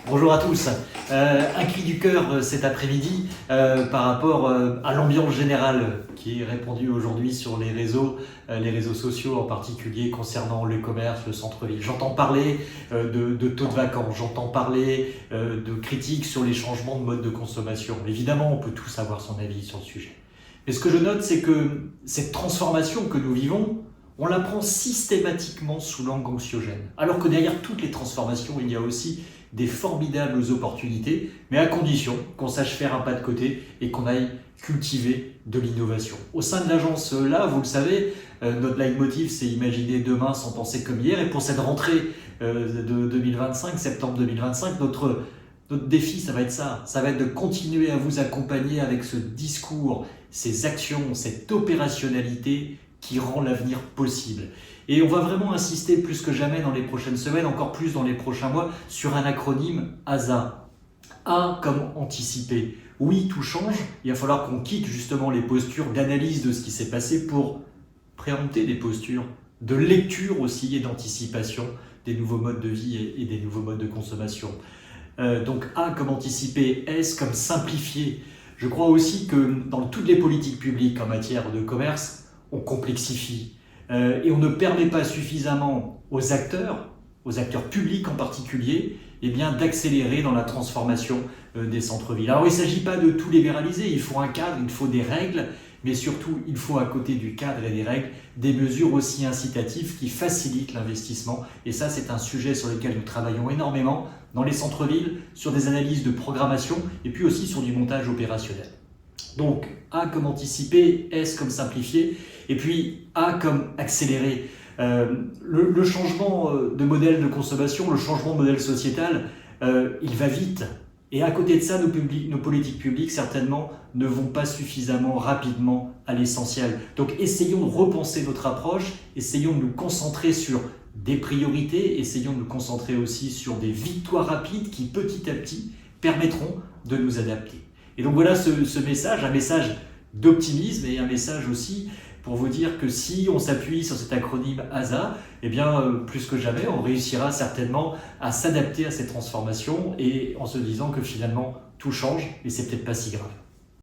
Bonjour à tous. Un cri du cœur cet après-midi par rapport à l'ambiance générale qui est répandue aujourd'hui sur les réseaux sociaux en particulier concernant le commerce, le centre-ville. J'entends parler de taux de vacances, j'entends parler de critiques sur les changements de mode de consommation. Évidemment, on peut tous avoir son avis sur le sujet. Mais ce que je note, c'est que cette transformation que nous vivons, on la prend systématiquement sous l'angle anxiogène. Alors que derrière toutes les transformations, il y a aussi des formidables opportunités, mais à condition qu'on sache faire un pas de côté et qu'on aille cultiver de l'innovation. Au sein de l'agence là, vous le savez, notre leitmotiv, c'est imaginer demain sans penser comme hier. Et pour cette rentrée de 2025, septembre 2025, notre défi, ça va être ça. Ça va être de continuer à vous accompagner avec ce discours, ces actions, cette opérationnalité qui rend l'avenir possible. Et on va vraiment insister plus que jamais dans les prochaines semaines, encore plus dans les prochains mois, sur un acronyme ASA. A comme anticiper. Oui, tout change, il va falloir qu'on quitte justement les postures d'analyse de ce qui s'est passé pour préempter des postures de lecture aussi et d'anticipation des nouveaux modes de vie et des nouveaux modes de consommation. Donc A comme anticiper, S comme simplifier. Je crois aussi que dans toutes les politiques publiques en matière de commerce, on complexifie et on ne permet pas suffisamment aux acteurs publics en particulier, d'accélérer dans la transformation des centres-villes. Alors il ne s'agit pas de tout libéraliser, il faut un cadre, il faut des règles, mais surtout il faut à côté du cadre et des règles, des mesures aussi incitatives qui facilitent l'investissement. Et ça, c'est un sujet sur lequel nous travaillons énormément dans les centres-villes, sur des analyses de programmation et puis aussi sur du montage opérationnel. Donc A comme anticiper, S comme simplifier, et puis A comme accélérer. Le changement de modèle de consommation, le changement de modèle sociétal, il va vite. Et à côté de ça, nos politiques publiques, certainement, ne vont pas suffisamment rapidement à l'essentiel. Donc essayons de repenser notre approche, essayons de nous concentrer sur des priorités, essayons de nous concentrer aussi sur des victoires rapides qui, petit à petit, permettront de nous adapter. Et donc voilà ce message, un message d'optimisme et un message aussi pour vous dire que si on s'appuie sur cet acronyme ASA, plus que jamais, on réussira certainement à s'adapter à ces transformations et en se disant que finalement tout change et c'est peut-être pas si grave.